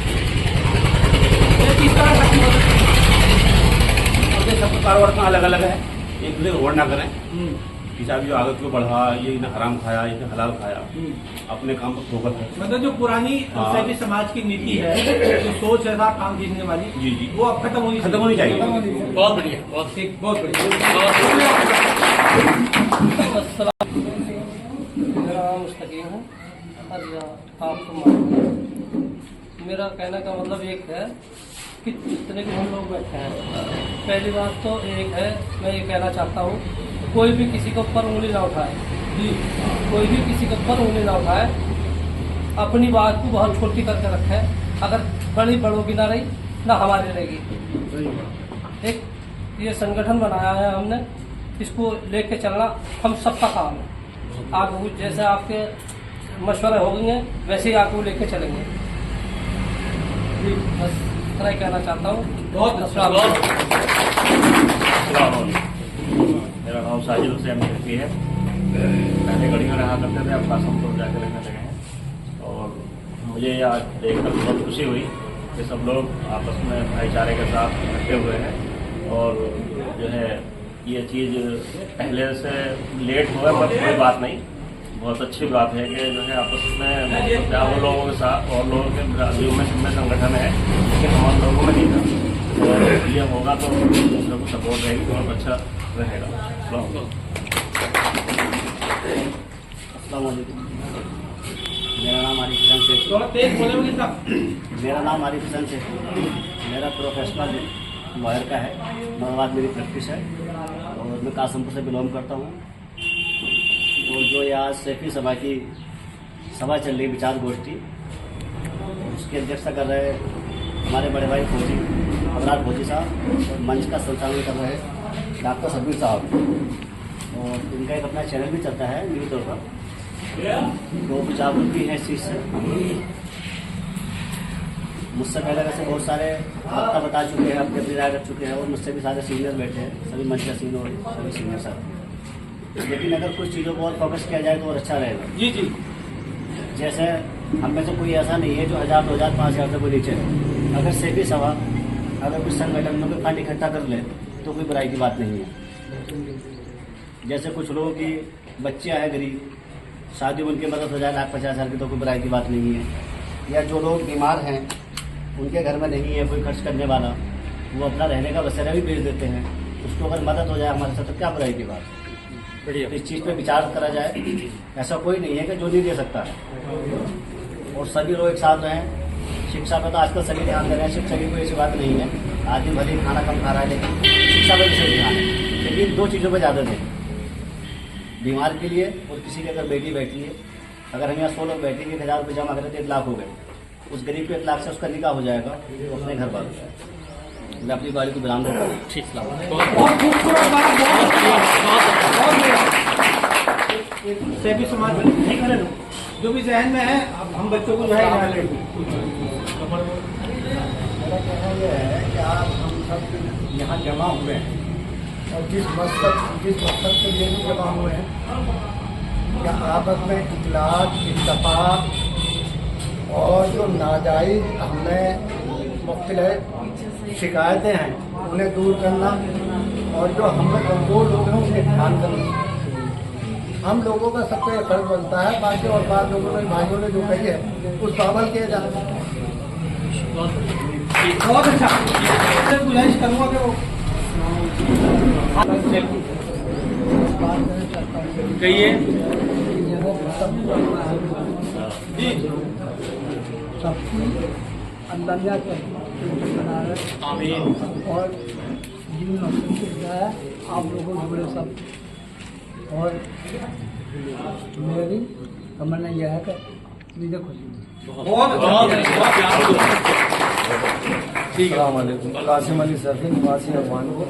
सबका कारोबार का अलग अलग है, एक दूसरे रोड ना करें कि साहब ये आदत को बढ़ा, ये इन्हें हराम खाया, ये हलाल खाया, अपने काम पर फोकस है। मतलब जो पुरानी सैफी समाज की नीति है, जो सोच है ना काम देखने वाली, जी जी, वो अब खत्म होनी चाहिए। बहुत बढ़िया, बहुत ठीक, बहुत बढ़िया। मेरा नाम मुस्तकीम है और आपको मालूम है। मेरा कहने का मतलब एक है कि जितने भी हम लोग बैठे हैं, पहली बात तो एक है, मैं ये कहना चाहता हूँ कोई भी किसी के ऊपर उंगली ना उठाए, कोई भी किसी के ऊपर उंगली ना उठाए, अपनी बात को बहुत छोटी करके रखे। अगर बड़ी बड़ों की ना रही ना हमारी रहेगी। एक ये संगठन बनाया है हमने, इसको लेके चलना हम सबका काम है। आप जैसे आपके मशवरे होंगे वैसे ही आपको लेके चलेंगे। बस इतना ही कहना चाहता हूँ। बहुत अच्छा। मेरा नाम साजिद हुसैन है, पहले गढ़ी में रहा करते थे, अब कासमपुर जाकर रहने लगे हैं। और मुझे आज देखकर बहुत खुशी हुई कि सब लोग आपस में भाईचारे के साथ इकट्ठे हुए हैं। और जो है ये चीज़ पहले से लेट हुआ पर कोई बात नहीं, बहुत अच्छी बात है कि जो है आपस में वो लोगों के साथ और लोगों के बिरादरियों में संगठन है, लेकिन हमारे लोगों में नहीं था। और ये होगा तो दूसरों को सपोर्ट रहेगी, बहुत अच्छा रहेगा। अस्सलाम वालेकुम। मेरा नाम आरिफ हसन शेख। मेरा नाम आरिफ हसन शेख। मेरा प्रोफेशनल लॉयर का है, नवाबाद मेरी प्रैक्टिस है और मैं कासमपुर से बिलोंग करता हूँ। और जो ये आज सैफी सभा की सभा चल रही विचार गोष्ठी, उसकी अध्यक्षता कर रहे हमारे बड़े भाई फौजी अबरार फौजी साहब और मंच का संचालन कर रहे डॉक्टर सबीर साहब, और इनका एक अपना चैनल भी चलता है न्यूज़ तौर पर, तो जागरूक भी है इस चीज़ से। मुझसे पहले वैसे बहुत सारे वक्ता बता चुके हैं, अपनी राय रख चुके हैं, और मुझसे भी सारे सीनियर बैठे हैं, सभी मंच का सीनियर और सभी सीनियर साहब। लेकिन अगर कुछ चीज़ों को और फोकस किया जाए तो और अच्छा रहेगा। जी जी। जैसे हम में से कोई ऐसा नहीं है जो 1000, 2000, 5000 से कोई नीचे है। अगर सैफी सभा अगर कुछ संगठन में कोई फंड इकट्ठा कर ले तो कोई बुराई की बात नहीं है। जैसे कुछ लोगों की बच्चियाँ हैं गरीब, शादी में उनकी मदद हो जाए 1,50,000 की, तो कोई बुराई की बात नहीं है। या जो लोग बीमार हैं, उनके घर में नहीं है कोई खर्च करने वाला, वो अपना रहने का बसेरा भी बेच देते हैं, उसको अगर मदद हो जाए हमारे साथ तो क्या बुराई की बात है। बढ़िया, इस चीज़ पे विचार करा जाए। ऐसा कोई नहीं है कि जो नहीं दे सकता है, और सभी लोग एक साथ रहें। शिक्षा पे तो आजकल सभी ध्यान दे रहे हैं, शिक्षा की कोई ऐसी बात नहीं है। आदमी भले ही खाना कम खा रहा है, लेकिन शिक्षा पर विशेष ध्यान है। लेकिन 2 चीज़ों पर ज़्यादा दें, बीमार के लिए और किसी की अगर बेटी बैठी है। अगर हम यहाँ 100 लोग बैठेंगे, 1000 रुपये जमा करें तो 1 लाख हो गए। उस गरीब के 1 लाख से उसका निकाह हो जाएगा, वो अपने घर पर। मैं अपनी गाड़ी को विराम दूंगा। ठीक, सैफी समाज में जो भी जहन में है, अब हम बच्चों को जो है मेरा कहना यह है कि आज हम सब यहाँ जमा हुए हैं, और जिस मकसद के लिए भी जमा हुए हैं कि आपस में इखलास, इत्तेफाक और जो नाजायज़ हमें मुख्तलिफ शिकायतें हैं उन्हें दूर करना, और जो हमें कमज़ोर लोग हैं उन्हें ध्यान करना। हम लोगों का सबको ये फर्ज बनता है। बाकी और बात लोगों ने, भाइयों ने जो कही है उस पर अमल किया जाए। बहुत अच्छा। गुजारिश करूँगा कि वो कहिए जी। अल्लाह के आमीन। और जीवन आप लोगों से जुड़े सब, और मेरी तमन्ना यह है कि मुझे खुशी। कासिम अली सैफी, निवासी अफगानपुर,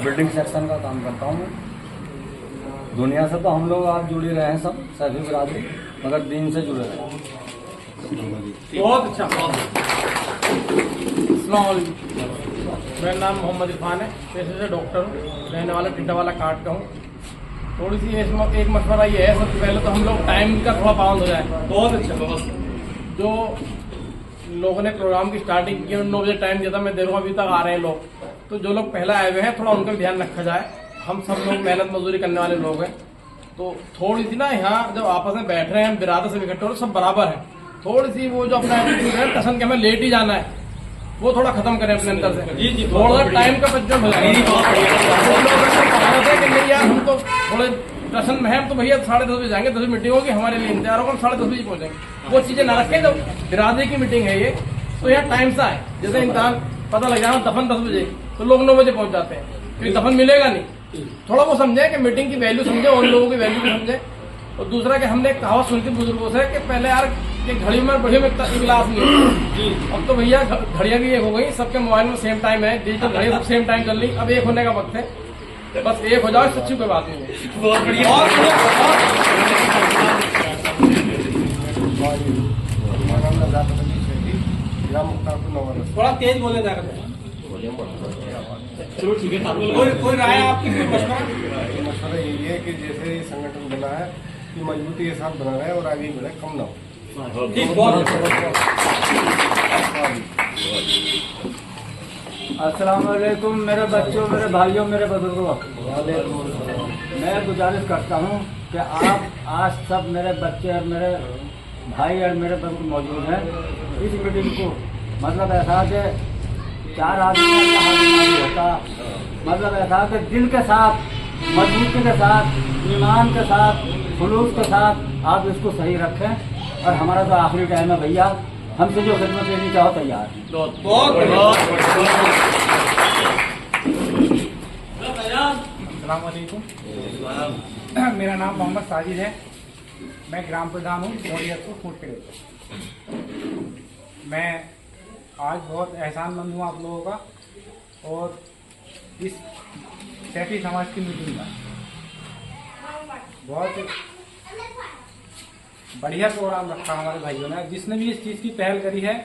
बिल्डिंग सेक्शन का काम करता हूँ। दुनिया से तो हम लोग आज जुड़े रहे हैं सब, सैफी बिरादरी, मगर दीन से जुड़े रहे हैं। बहुत अच्छा। अस्सलाम वालेकुम, मेरा नाम मोहम्मद इरफान है, पेशे से डॉक्टर हूँ, रहने वाला टिड्डा वाला काट का हूँ। थोड़ी सी एक मशवरा ये है, सबसे पहले तो हम लोग टाइम का थोड़ा पाबंद हो जाए। बहुत अच्छा। जो लोगों ने प्रोग्राम की स्टार्टिंग की 9 बजे टाइम दिया था, मैं देखूँ अभी तक आ रहे हैं लोग, तो जो लोग पहले आए हुए हैं थोड़ा उनका ध्यान रखा जाए। हम सब लोग मेहनत मजदूरी करने वाले लोग हैं, तो थोड़ी सी ना यहाँ जब आपस में बैठ रहे हैं, बिरादर से इकट्ठे हो रहे, सब बराबर है। थोड़ी सी वो जो अपना एटीट्यूड है, टसन के हमें लेट ही जाना है, वो थोड़ा खत्म करें अपने अंदर से। जी जी, थोड़ा टाइम का बच्चों हो जाए कि नहीं यार, हम तो थोड़े टसन में है, तो भैया 10:30 बजे जाएंगे, 10 मीटिंग होगी, हमारे लिए इंतजार होगा, हम 10:30 बजे पहुंचेंगे। वो चीजें ना रखें। जब बिरादरी की मीटिंग है ये, तो यहाँ टाइम सा है। जैसे इंसान पता लग जाना दफन 10 बजे, तो लोग 9 बजे पहुंच जाते हैं, क्योंकि दफन मिलेगा नहीं। थोड़ा वो समझे कि मीटिंग की वैल्यू समझे, और लोगों की वैल्यू भी समझे। और दूसरा कि हमने एक कहावत सुनी थी बुजुर्गों से कि पहले यार ये घड़ी में बढ़िया में गिलास नहीं, अब तो भैया घड़ियां भी एक हो गई, सबके मोबाइल में सेम टाइम है, डिजिटल घड़ी सब सेम टाइम चल रही। अब एक होने का वक्त है, बस एक हो जाओ, सच्ची कोई बात नहीं है। बहुत बढ़िया। थोड़ा तेज बोले जाकर। चलो ठीक है। कोई राय आपकी? मशवरा यही है कि जैसे ये संगठन बना है, ये मजबूती के साथ बना रहे और आगे बढ़े, कम ना हो। अस्सलाम वालेकुम मेरे बच्चों, मेरे भाइयों, मेरे बुजुर्गों। मैं गुजारिश करता हूँ कि आप आज सब मेरे बच्चे और मेरे भाई और मेरे बुजुर्ग मौजूद हैं इस मीटिंग को। मतलब ऐसा कि 4 आदमी नहीं होता, मतलब ऐसा कि दिल के साथ, मजबूती के साथ, ईमान के साथ, खुलूस के साथ आप इसको सही रखें। और हमारा तो आखिरी टाइम है भैया, हमसे जो खिदमत लेनी चाहो तैयार। बहुत अस्सलाम वालेकुम। मेरा नाम मोहम्मद साजिद है। मैं ग्राम प्रधान हूँ मोरियतपुर फूटखेड़े। मैं आज बहुत एहसानमंद हूँ आप लोगों का और इस सैफी समाज की मीटिंग का बहुत बढ़िया प्रोग्राम रखा हमारे भाइयों ने। जिसने भी इस चीज़ की पहल करी है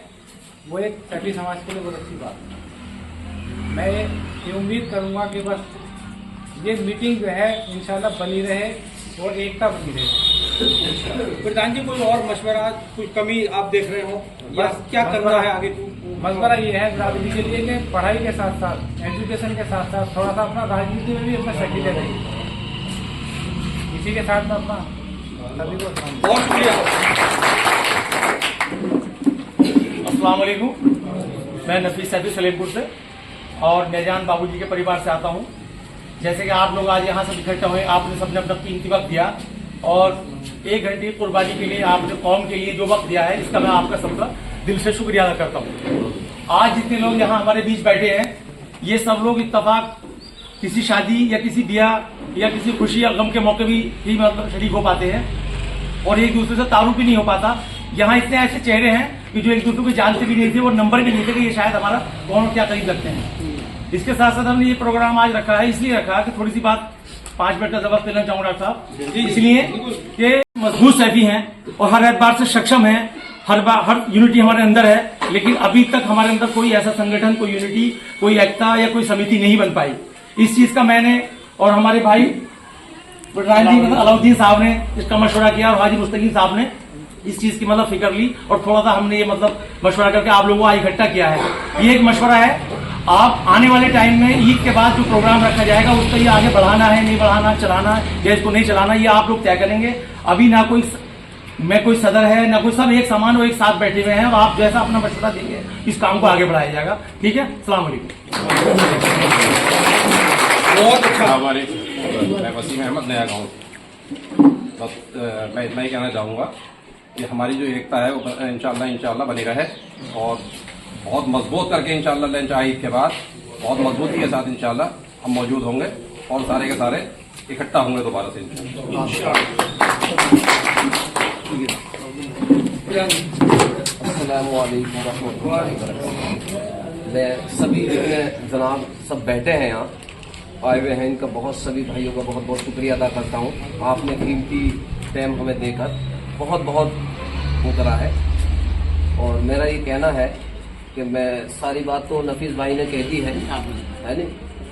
वो एक सैफी समाज के लिए बहुत अच्छी बात है। मैं ये उम्मीद करूँगा कि बस ये मीटिंग जो है इंशाल्लाह बनी रहे और एकता बनी रहे। प्रधान जी, कोई और मशवरा, कोई कमी आप देख रहे हो या क्या करना है आगे? मशवरा ये है बिरादरी के लिए कि पढ़ाई के साथ साथ, एजुकेशन के साथ साथ थोड़ा सा अपना राजनीति में भी अपना सक्रिय रहिए। इसी के साथ में अपना सभी को बहुत शुक्रिया। अस्सलाम वालेकुम। मैं नफीस सैफी सलेमपुर से और नैजान बाबूजी के परिवार से आता हूँ। जैसे कि आप लोग आज यहाँ से इकट्ठा हुए, आपने सबने अपना कीमती वक्त दिया और 1 घंटे कुर्बानी के लिए आपने कौम के लिए जो वक्त दिया है, इसका मैं आपका सबका दिल से शुक्रिया अदा करता हूँ। आज जितने लोग यहाँ हमारे बीच बैठे हैं, ये सब लोग इत्तफाक किसी शादी या किसी ब्याह या किसी खुशी या गम के मौके भी ही मतलब शरीक हो पाते हैं और एक दूसरे से ताल्लुक भी नहीं हो पाता। यहाँ इतने ऐसे चेहरे हैं कि जो एक दूसरे को जानते भी नहीं थे और नंबर भी नहीं थे कि ये शायद हमारा कौन और क्या करीब लगते हैं। इसके साथ साथ हमने ये प्रोग्राम आज रखा है, इसलिए रखा कि थोड़ी सी बात 5 मिनट का जवाब देना चाहूंगा डॉक्टर साहब। इसलिए कि मजबूत सैफी हैं और हर एतबार से सक्षम हैं, हर यूनिटी हमारे अंदर है, लेकिन अभी तक हमारे अंदर कोई ऐसा संगठन, कोई यूनिटी, कोई एकता या कोई समिति नहीं बन पाई। इस चीज का मैंने और हमारे भाई अलाउद्दीन साहब ने इसका मशवरा किया और हाजी मुस्तकीम साहब ने इस चीज की मतलब फिक्र ली और थोड़ा सा हमने ये मतलब मशवरा करके आप लोगों को आज इकट्ठा किया है। ये एक मशवरा है, आप आने वाले टाइम में ईद के बाद जो प्रोग्राम रखा जाएगा उसको ये आगे बढ़ाना है, नहीं बढ़ाना, चलाना या इसको नहीं चलाना, ये आप लोग तय करेंगे। अभी ना कोई कोई सदर है ना कोई, सब एक समान और एक साथ बैठे हुए हैं और आप जैसा अपना मशवरा देंगे इस काम को आगे बढ़ाया जाएगा। ठीक है, अस्सलाम वालेकुम। बहुत अच्छा। मैं वसीम अहमद नया गाँव। बस मैं इतना ही कहना चाहूँगा कि हमारी जो एकता है वो इंशाल्लाह बनी रहे और बहुत मजबूत करके इंशाल्लाह लंच ईद के बाद बहुत मजबूती के साथ इंशाल्लाह हम मौजूद होंगे और सारे के सारे इकट्ठा होंगे दोबारा से अस्सलामुअलैकुम रहमतुल्लाहि व बरकातहू। मैं सभी जितने जनाब सब बैठे हैं यहाँ आए हुए हैं, इनका बहुत सभी भाइयों का बहुत बहुत शुक्रिया अदा करता हूँ। आपने कीमती टाइम हमें देकर बहुत बहुत वो करा है और मेरा ये कहना है कि मैं सारी बात तो नफीस भाई ने कह दी है नहीं,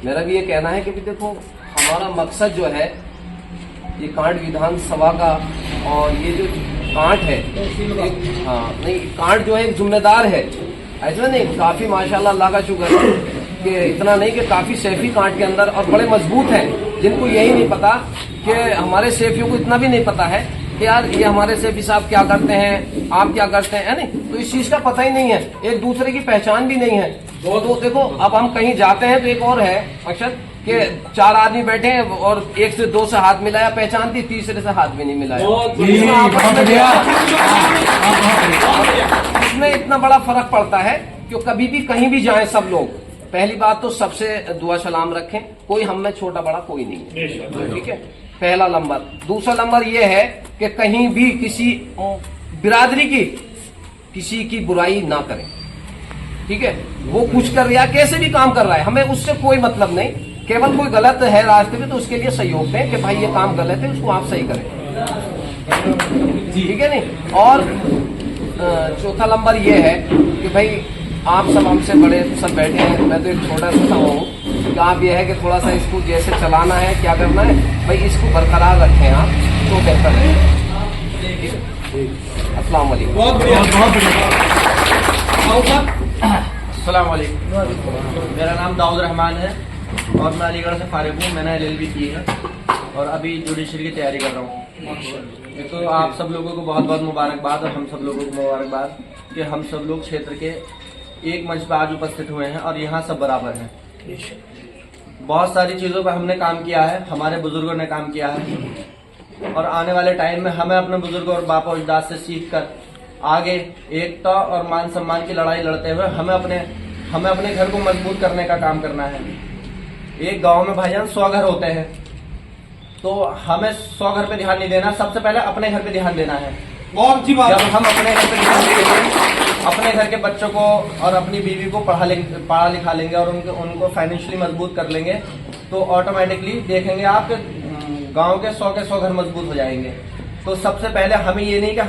मेरा भी ये कहना है कि भी देखो हमारा मकसद जो है ये कांट विधानसभा का और ये जो कांट है हाँ नहीं, कांट जो है एक जिम्मेदार है, ऐसा नहीं, काफी माशाल्लाह अल्लाह का शुक्र है कि इतना नहीं कि काफी सैफी कांट के अंदर और बड़े मजबूत हैं, जिनको यही नहीं पता कि हमारे सैफियों को इतना भी नहीं पता है कि यार ये हमारे सैफी साहब क्या करते हैं, आप क्या करते हैं, नहीं, तो इस चीज का पता ही नहीं है, एक दूसरे की पहचान भी नहीं है। तो देखो अब हम कहीं जाते हैं तो एक और है मकसद कि 4 आदमी बैठे हैं और 1 से 2 से हाथ मिलाया पहचान थी, तीसरे से हाथ भी नहीं मिलाया। इसमें इतना बड़ा फर्क पड़ता है कि कभी भी कहीं भी जाएं सब लोग, पहली बात तो सबसे दुआ सलाम रखें, कोई हम में छोटा बड़ा कोई नहीं है, ठीक है, पहला नंबर। दूसरा नंबर ये है कि कहीं भी किसी बिरादरी की किसी की बुराई ना करें, ठीक है, वो कुछ कर रहा है, कैसे भी काम कर रहा है, हमें उससे कोई मतलब नहीं, केवल कोई गलत है रास्ते में तो उसके लिए सहयोग दें कि भाई ये काम गलत है, उसको आप सही करें, ठीक है नहीं। और चौथा नंबर ये है कि भाई आप सब हमसे बड़े सब बैठे हैं, मैं तो एक छोटा सा हूँ कि आप ये है कि थोड़ा सा इसको जैसे चलाना है, क्या करना है भाई, इसको बरकरार रखें आप तो बेहतर है। अस्सलाम वालेकुम। अस्सलाम वालेकुम। मेरा नाम दाऊद रहमान है और मैं अलीगढ़ से फारिग हूँ। मैंने LLB की है और अभी जुडिशरी की तैयारी कर रहा हूँ। तो आप सब लोगों को बहुत बहुत मुबारकबाद और हम सब लोगों को मुबारकबाद कि हम सब लोग क्षेत्र के एक मंच पर आज उपस्थित हुए हैं और यहाँ सब बराबर हैं। बहुत सारी चीज़ों पर हमने काम किया है, हमारे बुजुर्गों ने काम किया है और आने वाले टाइम में हमें अपने बुजुर्गों और बाप और अजदाद से सीख कर आगे एकता और मान सम्मान की लड़ाई लड़ते हुए हमें अपने घर को मजबूत करने का काम करना है। एक गांव में भाईजान 100 घर होते हैं, तो हमें 100 घर पे ध्यान नहीं देना, सबसे पहले अपने घर पे ध्यान देना है। बहुत अच्छी बात। जब हम अपने घर पे ध्यान देंगे, अपने घर के बच्चों को और अपनी बीवी को पढ़ा लिखा लेंगे और उनको फाइनेंशियली मजबूत कर लेंगे, तो ऑटोमेटिकली देखेंगे आप गांव के 100 घर मजबूत हो जाएंगे। तो सबसे पहले हमें ये नहीं कि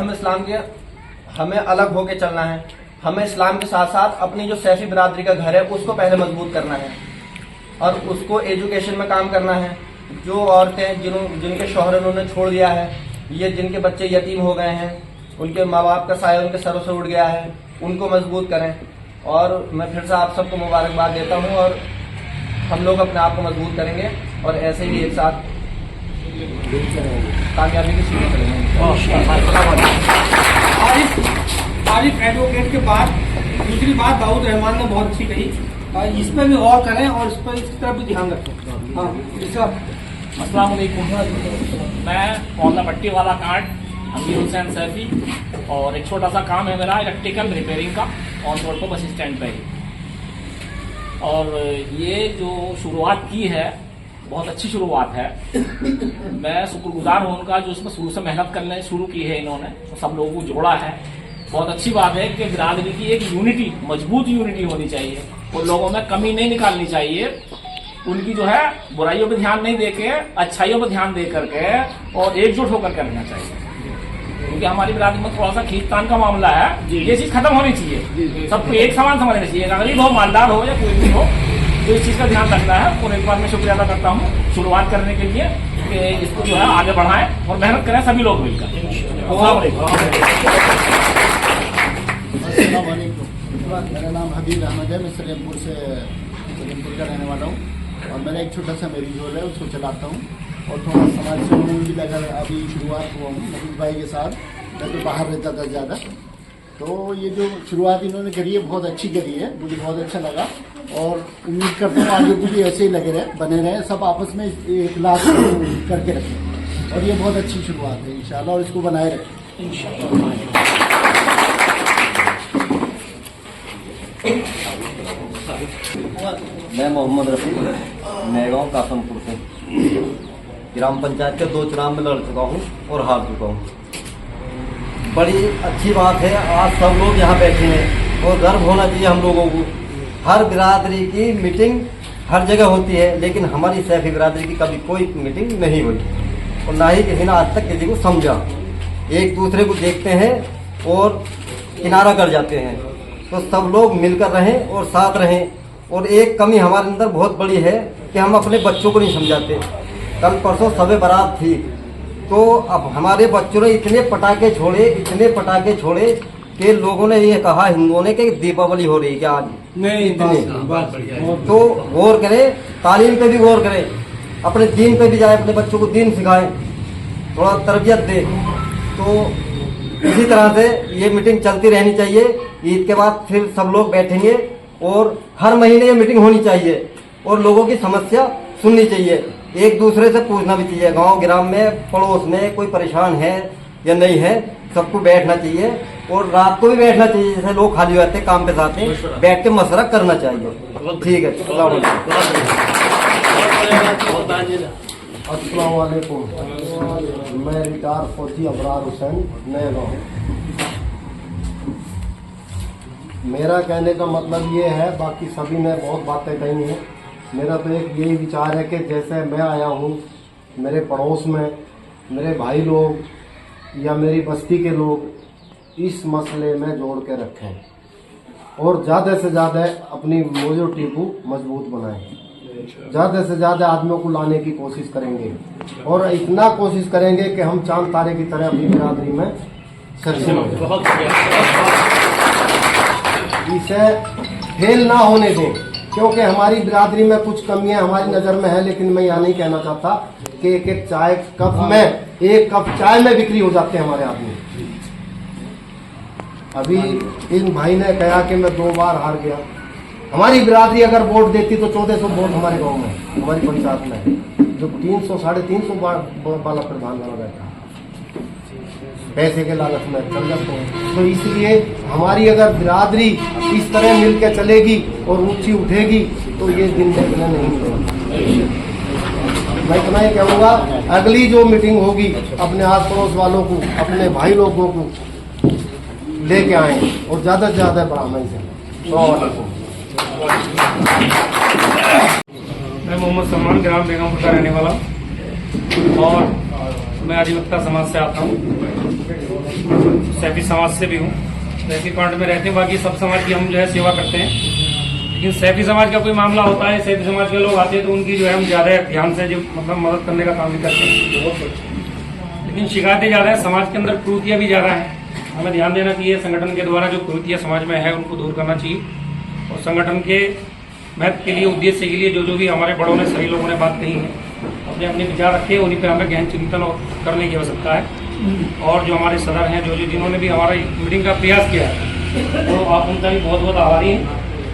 हमें अलग होके चलना है, हमें इस्लाम के साथ साथ अपनी जो सैफी बिरादरी का घर है उसको पहले मजबूत करना है और उसको एजुकेशन में काम करना है। जो औरतें जिनके शौहर उन्होंने छोड़ दिया है, ये जिनके बच्चे यतीम हो गए हैं, उनके माँ बाप का साया उनके सरों से उठ गया है, उनको मजबूत करें। और मैं फिर से आप सबको मुबारकबाद देता हूँ और हम लोग अपने आप को मजबूत करेंगे और ऐसे ही एक साथ कामयाबी की सीढ़ी चलेंगे। आरिफ एडवोकेट के बाद दूसरी बात दाऊद रहमान ने बहुत अच्छी कही, इस पर भी गौर करें और इस तरफ भी ध्यान रखें। हाँ, अस्सलाम वालेकुम। मैं मोहल्ला पट्टी वाला कार्ड अमीर हुसैन सैफी और एक छोटा सा काम है मेरा इलेक्ट्रिकल रिपेयरिंग का ऑन रोड पर बस स्टैंड पे ही। और ये जो शुरुआत की है बहुत अच्छी शुरुआत है। मैं शुक्रगुजार हूँ उनका जो इसमें शुरू से मेहनत करने शुरू की है इन्होंने, तो सब लोगों को जोड़ा है। बहुत अच्छी बात है कि बिरादरी की एक यूनिटी, मजबूत यूनिटी होनी चाहिए और लोगों में कमी नहीं निकालनी चाहिए। उनकी जो है बुराइयों पे ध्यान नहीं देके अच्छाइयों पे ध्यान दे करके और एकजुट होकर करना चाहिए, क्योंकि हमारी बिरादरी में थोड़ा सा खींचतान का मामला है। ये चीज खत्म होनी चाहिए, सबको एक समान समझना चाहिए, गरीब हो मालदार हो या कोई भी हो, तो इस चीज का ध्यान रखना है। और एक बार मैं शुक्रिया अदा करता हूँ शुरुआत करने के लिए कि इसको जो है आगे बढ़ाएं और मेहनत करें सभी लोग मिलकर। मेरा नाम हबीब अहमद है, मैं सलेमपुर से सलेमपुर का रहने वाला हूँ और मेरा एक छोटा सा मेरी झोल है उसको चलाता हूँ और थोड़ा समाज सेवा में भी लगा अभी शुरुआत हुआ हूँ नबील भाई के साथ। मैं तो बाहर रहता था ज़्यादा, तो ये जो शुरुआत इन्होंने करी है बहुत अच्छी करी है, मुझे बहुत अच्छा लगा और उम्मीद करता हूँ आगे भी ऐसे ही लगे रहे बने रहे, सब आपस में इखलास करके रखें और ये बहुत अच्छी शुरुआत है इंशाल्लाह और इसको बनाए रखें इंशाल्लाह। मैं मोहम्मद रफी नएगांव कासमपुर से ग्राम पंचायत के 2 चुनाव में लड़ चुका हूँ और हार चुका हूँ। बड़ी अच्छी बात है आज सब लोग यहाँ बैठे हैं और गर्व होना चाहिए हम लोगों को। हर बिरादरी की मीटिंग हर जगह होती है, लेकिन हमारी सैफी बिरादरी की कभी कोई मीटिंग नहीं हुई और ना ही किसी ने आज तक किसी को समझा। एक दूसरे को देखते हैं और किनारा कर जाते हैं, तो सब लोग मिलकर रहें और साथ रहें। और एक कमी हमारे अंदर बहुत बड़ी है कि हम अपने बच्चों को नहीं समझाते। कल परसों शब बारात थी, तो अब हमारे बच्चों ने इतने पटाखे छोड़े कि लोगों ने ये कहा हिंदुओं ने कि दीपावली हो रही है क्या आज नहीं इतने। तो गौर करें, तालीम पे भी गौर करें, अपने दीन पे भी जाए, अपने बच्चों को दीन सिखाएं, थोड़ा तरबियत दे। तो इसी तरह से ये मीटिंग चलती रहनी चाहिए। ईद के बाद फिर सब लोग बैठेंगे और हर महीने ये मीटिंग होनी चाहिए और लोगों की समस्या सुननी चाहिए, एक दूसरे से पूछना भी चाहिए। गांव ग्राम में पड़ोस में कोई परेशान है या नहीं है, सबको बैठना चाहिए और रात को भी बैठना चाहिए। जैसे लोग खाली रहते काम पे जाते हैं, बैठ के मशवरा करना चाहिए। ठीक है, अस्सलाम वालेकुम। मैं रिटायर फौजी अबरार हुसैन नएगांव। मेरा कहने का मतलब ये है, बाकी सभी ने बहुत बातें कही हैं, मेरा तो एक यही विचार है कि जैसे मैं आया हूँ, मेरे पड़ोस में मेरे भाई लोग या मेरी बस्ती के लोग इस मसले में जोड़ के रखें और ज़्यादा से ज़्यादा अपनी मोजोटी को मजबूत बनाएं, ज़्यादा से ज़्यादा आदमियों को लाने की कोशिश करेंगे और इतना कोशिश करेंगे कि हम चांद तारे की तरह अपनी बिरादरी में सक्सेस हो। इसे फेल ना होने दें, क्योंकि हमारी बिरादरी में कुछ कमियां हमारी नज़र में है, लेकिन मैं यहाँ नहीं कहना चाहता कि एक चाय कप में, एक कप चाय में बिक्री हो जाते हैं हमारे आदमी। अभी इन भाई ने कहा कि मैं 2 बार हार गया। हमारी बिरादरी अगर वोट देती तो 1400 वोट हमारे गांव में, हमारी पंचायत में, जो 300 साढ़े 300 वाला प्रधान बना बैठा पैसे के लालच में चल जाते हैं। तो इसलिए हमारी अगर बिरादरी इस तरह मिल के चलेगी और ऊंची उठेगी तो ये दिन देखने नहीं मिलेगा। मैं इतना ही कहूँगा, अगली जो मीटिंग होगी अपने आस पड़ोस वालों को, अपने भाई लोगों को लेके आए और ज़्यादा से ज़्यादा बढ़ाएं से। मैं मोहम्मद सलमान ग्राम बेगमपुर का रहने वाला हूँ और मैं अधिवक्ता समाज से आता हूँ, सैफी समाज से भी हूँ। सैफी पार्ट में रहते हैं, बाकी सब समाज की हम जो है सेवा करते हैं। लेकिन सैफी समाज का कोई मामला होता है, सैफी समाज के लोग आते हैं तो उनकी जो है हम ज़्यादा ध्यान से जो मतलब मदद करने का काम भी करते हैं। लेकिन शिकायतें ज़्यादा है, समाज के अंदर कुरीतियाँ भी ज़्यादा हैं। हमें ध्यान देना चाहिए, संगठन के द्वारा जो कुरीतियाँ समाज में है उनको दूर करना चाहिए और संगठन के महत्व के लिए, उद्देश्य के लिए जो भी हमारे बड़ों ने, सही लोगों ने बात कही है, अपने अपने विचार रखे, उन्हीं पर हमें गहन चिंतन करने की आवश्यकता है। और जो हमारे सदर हैं, जो जिन्होंने भी हमारा मीटिंग का प्रयास किया है, तो आप उनका भी बहुत बहुत आभारी हैं।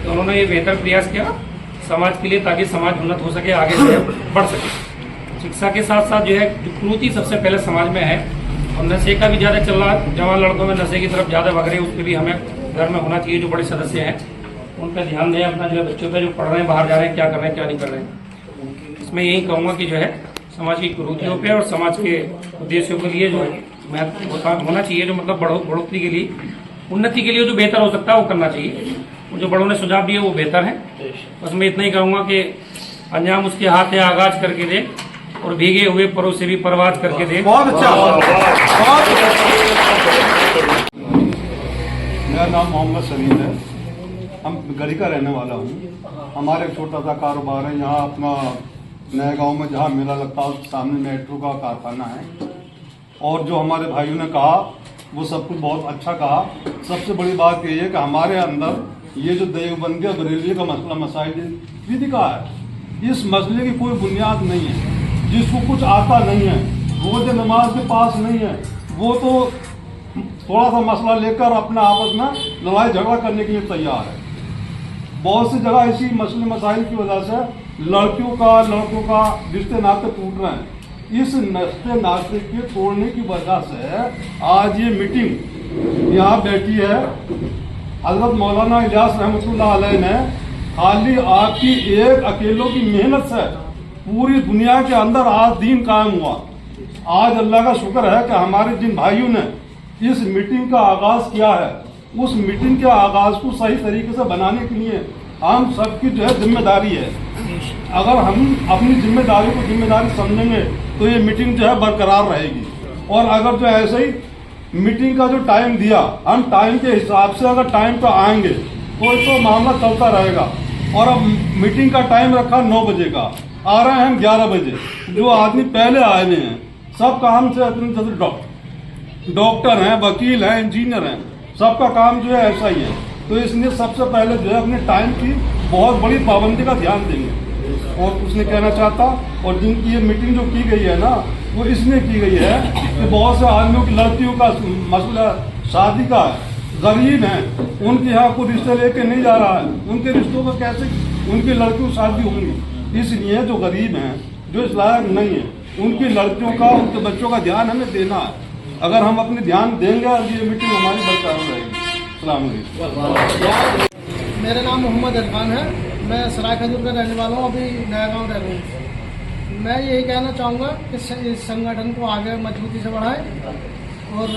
तो उन्होंने ये बेहतर प्रयास किया समाज के लिए, ताकि समाज उन्नत हो सके, आगे से बढ़ सके। शिक्षा के साथ साथ जो है कुरीति सबसे पहले समाज में है और नशे का भी ज़्यादा चल रहा है। जवान लड़कों में नशे की तरफ ज़्यादा भाग रहे हैं, उस पर भी हमें घर में होना चाहिए। जो बड़े सदस्य हैं उन पर ध्यान दें, अपना जो है बच्चों पर, जो पढ़ रहे हैं, बाहर जा रहे हैं, क्या कर रहे हैं क्या नहीं कर रहे हैं। इसमें यही कहूँगा कि जो है समाज की कुरीतियों पे और समाज के उद्देश्यों के लिए जो महत्व होना चाहिए, जो मतलब बढ़ोतरी के लिए, उन्नति के लिए जो बेहतर हो सकता है वो करना चाहिए। वो जो बड़ों ने सुझाव दिए वो बेहतर है। बस मैं इतना ही कहूँगा कि अंजाम उसके हाथ है, आगाज करके दे और भीगे हुए परों से भी परवाज करके दे। बहुत अच्छा। मेरा नाम मोहम्मद सलीम है, हम गढ़ी का रहने वाला हूँ। हमारे एक छोटा सा कारोबार है यहाँ अपना नए गांव में, जहाँ मेला लगता है सामने मेट्रो का कारखाना है। और जो हमारे भाइयों ने कहा वो सब कुछ बहुत अच्छा कहा। सबसे बड़ी बात ये है कि हमारे अंदर ये जो देवबंदी और बरेली का मसला मसाइल विधि का है, इस मसले की कोई बुनियाद नहीं है। जिसको कुछ आता नहीं है, रोज़ नमाज के पास नहीं है, वो तो थोड़ा सा मसला लेकर अपना आपस में लड़ाई झगड़ा करने के लिए तैयार है। बहुत सी जगह इसी मसले मसाइल की वजह से लड़कों का रिश्ते नाते टूट रहे हैं। इस रिश्ते नाते के तोड़ने की वजह से आज ये मीटिंग यहाँ बैठी है। हजरत मौलाना इलियास रहमतुल्लाह अलैह ने खाली आपकी एक अकेलों की मेहनत से पूरी दुनिया के अंदर आज दीन कायम हुआ। आज अल्लाह का शुक्र है कि हमारे जिन भाइयों ने इस मीटिंग का आगाज किया है, उस मीटिंग के आगाज को सही तरीके से बनाने के लिए हम सबकी जो है जिम्मेदारी है। अगर हम अपनी जिम्मेदारी को जिम्मेदारी समझेंगे तो ये मीटिंग जो है बरकरार रहेगी। और अगर जो ऐसे ही मीटिंग का जो टाइम दिया, हम टाइम के हिसाब से अगर टाइम पर आएंगे तो मामला चलता रहेगा। और अब मीटिंग का टाइम रखा 9 बजे का, आ रहे हैं हम 11 बजे। जो आदमी पहले आए हुए हैं सब काम से डॉक्टर हैं, वकील हैं, इंजीनियर हैं, सबका काम जो है ऐसा ही है। तो इसलिए सबसे पहले जो है अपने टाइम की बहुत बड़ी पाबंदी का ध्यान देंगे। और उसने कहना चाहता, और जिनकी ये मीटिंग जो की गई है ना, वो इसलिए की गई है कि बहुत से आदमियों की लड़कियों का मसला शादी का है, गरीब हैं, उनके यहाँ कोई रिश्ते लेके नहीं जा रहा है, उनके रिश्तों को कैसे उनकी लड़कियों की शादी होंगी। इसलिए जो गरीब हैं, जो इस लायक नहीं है, उनकी लड़कियों का, उनके बच्चों का ध्यान हमें देना है। अगर हम अपने ध्यान देंगे और ये मीटिंग हमारी बरकरार रहेगी। अस्सलाम वालेकुम। मेरा नाम मोहम्मद इरफान है, मैं सराय खजूर का रहने वाला हूँ, अभी नया गाँव रह रहा हूँ। मैं यही कहना चाहूँगा कि इस संगठन को आगे मजबूती से बढ़ाएं और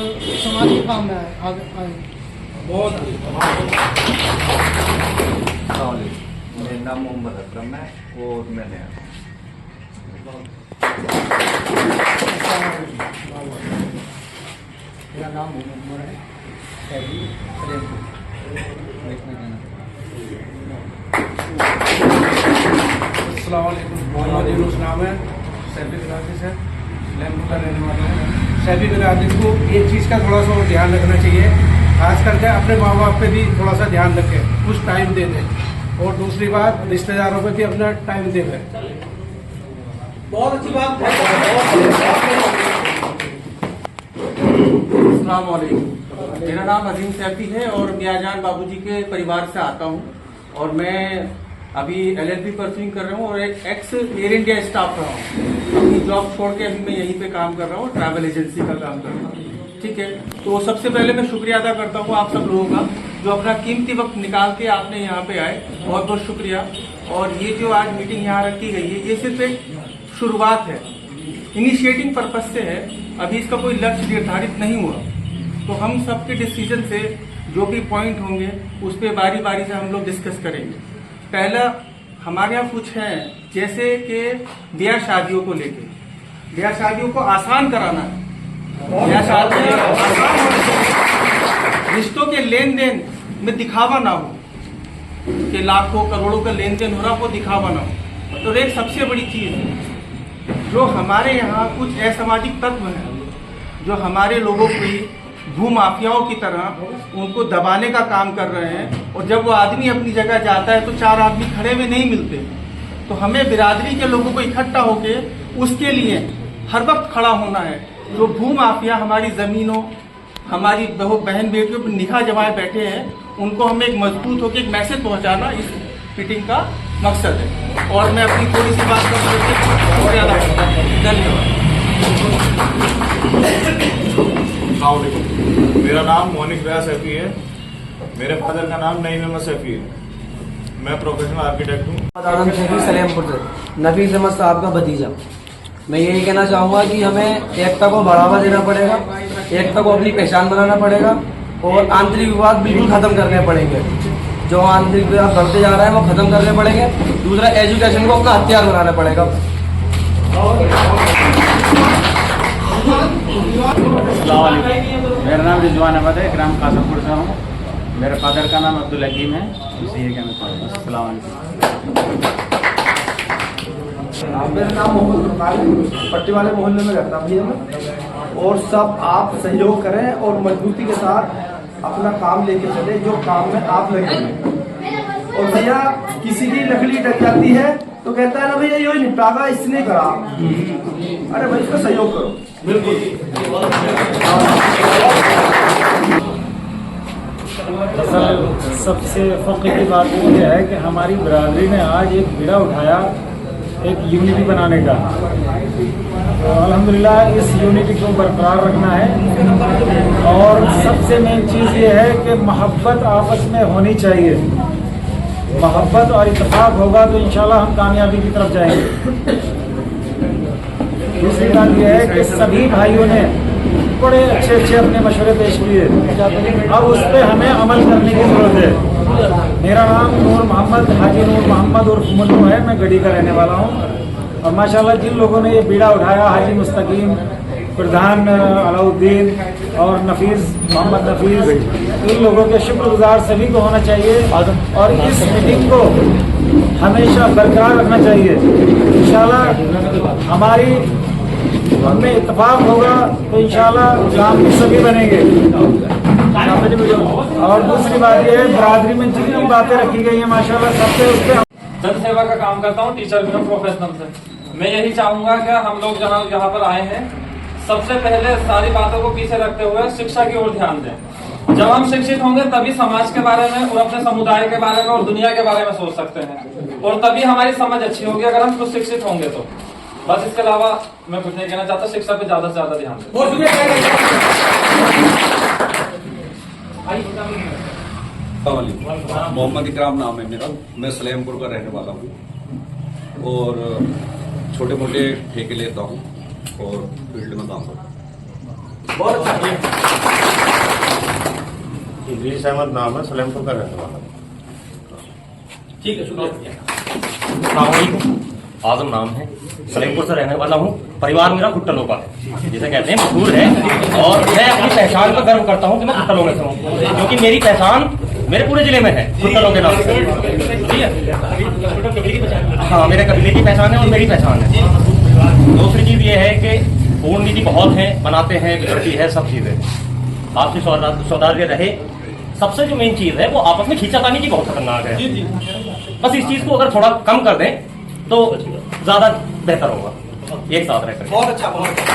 समाज के काम में आगे। बहुत मेरा नाम मोहम्मद अकरम है और मैंने मेरा नाम मोहम्मद है, अस्सलाम वालेकुम। मोहम्मद यूनुस नाम है, सैफी क्लासेस है, लैम्बू का रहने वाला है। सैफी क्लासेस को एक चीज़ का थोड़ा सा ध्यान रखना चाहिए, खास करके अपने माँ बाप पे भी थोड़ा सा ध्यान रखें, कुछ टाइम दे दें। और दूसरी बात, रिश्तेदारों पे भी अपना टाइम दे दें। बहुत अच्छी बात है। अस्सलाम वालेकुम। मेरा नाम अजीम सैफी है और मियाजान बाबूजी के परिवार से आता हूँ और मैं अभी LLB परस्यूइंग कर रहा हूँ और एक एक्स एयर इंडिया स्टाफ रहा हूँ। अपनी जॉब छोड़ के अभी मैं यहीं पे काम कर रहा हूँ, ट्रैवल एजेंसी का काम कर रहा हूँ। ठीक है, तो सबसे पहले मैं शुक्रिया अदा करता हूँ आप सब लोगों का, जो अपना कीमती वक्त निकाल के आपने यहाँ पे आए, बहुत बहुत शुक्रिया। और ये जो आज मीटिंग यहाँ रखी गई है, ये सिर्फ एक शुरुआत है, इनिशिएटिंग पर्पज से है। अभी इसका कोई लक्ष्य निर्धारित नहीं हुआ, तो हम सबके डिसीजन से जो भी पॉइंट होंगे उस पर बारी बारी से हम लोग डिस्कस करेंगे। पहला हमारे यहाँ कुछ है, जैसे कि ब्याह शादियों को लेके, ब्याह शादियों को आसान कराना है। ब्याह शादियाँ आसान होनी चाहिए, रिश्तों के लेन देन में दिखावा ना हो कि लाखों करोड़ों का लेन देन हो रहा, वो दिखावा ना हो। तो एक सबसे बड़ी चीज़ है, जो हमारे यहाँ कुछ असामाजिक तत्व हैं जो हमारे लोगों की भूमाफियाओं की तरह उनको दबाने का काम कर रहे हैं, और जब वो आदमी अपनी जगह जाता है तो चार आदमी खड़े हुए नहीं मिलते। तो हमें बिरादरी के लोगों को इकट्ठा होके उसके लिए हर वक्त खड़ा होना है। जो भूमाफिया हमारी ज़मीनों, हमारी बहन बेटियों पर निगाह जमाए बैठे हैं, उनको हमें एक मजबूत होकर एक मैसेज पहुंचाना इस मीटिंग का मकसद है। और मैं अपनी थोड़ी सी बात कर धन्यवाद। मेरा नाम मोनिक व्यास सैफी है। मेरे फादर का नाम नईम अहमद सैफी है। मैं प्रोफेशनल आर्किटेक्ट हूँ। आदम सैफी सलेमपुर से, नफीस अहमद साहब का भतीजा। मैं यही कहना चाहूँगा कि हमें एकता को बढ़ावा देना पड़ेगा, एकता को अपनी पहचान बनाना पड़ेगा, और आंतरिक विवाद बिल्कुल खत्म करने पड़ेंगे। जो आंतरिक विवाद बढ़ते जा रहा है वो खत्म करने पड़ेंगे। दूसरा, एजुकेशन को अपना हथियार बनाना पड़ेगा। मेरा नाम रिजवान अहमद है, ग्राम कासमपुर से हूँ। मेरे फादर का नाम अब्दुल हकीम है। इसे ये कहना चाहूँगा। अस्सलाम मेरा नाम मोहम्मद रुकान है, पट्टी वाले मोहल्ले में रहता भैया मैं। और सब आप सहयोग करें और मजबूती के साथ अपना काम लेके चले, जो काम में आप लगे हैं। और भैया किसी की लकड़ी डट जाती है तो कहता है ना भैया ये निपटागा इसने करा, अरे भाई इसका सहयोग करो। बिल्कुल। सबसे फख्र की बात यह है कि हमारी बिरादरी ने आज एक बीड़ा उठाया एक यूनिटी बनाने का। तो अल्हम्दुलिल्लाह इस यूनिटी को बरकरार रखना है, और सबसे मेन चीज़ ये है कि मोहब्बत आपस में होनी चाहिए। मोहब्बत और इत्तेफाक होगा तो इंशाल्लाह हम कामयाबी की तरफ जाएंगे। दूसरी बात यह है कि सभी भाइयों ने बड़े अच्छे अच्छे अपने मशवरे पेश किए, अब उस पर हमें अमल करने की ज़रूरत है। मेरा नाम नूर मोहम्मद, हाजी नूर मोहम्मद उर्फ मुल्लू है। मैं गढ़ी का रहने वाला हूँ। और माशाल्लाह जिन लोगों ने ये बीड़ा उठाया, हाजी मुस्तकीम, प्रधान अलाउद्दीन और नफीस मोहम्मद नफीस, इन लोगों के शुक्रगुजार सभी को होना चाहिए। और इस मीटिंग को हमेशा बरकरार रखना चाहिए। इंशाल्लाह हमारी हमें इत्तेफाक होगा तो इंशाल्लाह काम भी सभी बनेंगे। और दूसरी बात यह है, बरादरी में जितनी बातें रखी गई हैं माशाल्लाह सबसे उस पर जन सेवा का काम करता हूँ, टीचर भी हूँ प्रोफेशनल से। मैं यही चाहूँगा कि हम लोग जहाँ यहाँ पर आए हैं, सबसे पहले सारी बातों को पीछे रखते हुए शिक्षा की ओर ध्यान दें। जब हम शिक्षित होंगे तभी समाज के बारे में और अपने समुदाय के बारे में और दुनिया के बारे में सोच सकते हैं, और तभी हमारी समझ अच्छी होगी अगर हम खुद शिक्षित होंगे तो। बस इसके अलावा मैं कुछ नहीं कहना चाहता। शिक्षा पे ज्यादा से ज्यादा ध्यान दें। मोहम्मद इकराम नाम है मेरा। मैं सलेमपुर का रहने वाला हूँ और छोटे मोटे ठेके लेता हूँ और फील्ड में काम करता हूँ। इदरीस अहमद नाम है, सलेमपुर का रहने वाला हूँ। ठीक है, शुक्रिया। आजम नाम है, सलेमपुर से रहने वाला हूँ। परिवार मेरा खुट्टलों का है, जिसे कहते हैं मशहूर है। और मैं अपनी पहचान पर गर्व करता हूँ कि मैं खुट्टलों में से हूँ, क्योंकि मेरी पहचान मेरे पूरे जिले में है खुट्टलों के नाम से। ठीक है, हाँ, मेरे कबीले की पहचान है और मेरी पहचान है। दूसरी चीज़ ये है कि पूर्ण नीति बहुत है, बनाते हैं, बिगड़ती है, सब चीज़ें आपसी सौदार्य रहे। सबसे जो मेन चीज़ है वो आपस में खींचातानी की बहुत खतरनाक है। बस इस चीज़ को अगर थोड़ा कम कर दें तो ज़्यादा बेहतर होगा, एक साथ रहकर। बहुत अच्छा, बहुत अच्छा।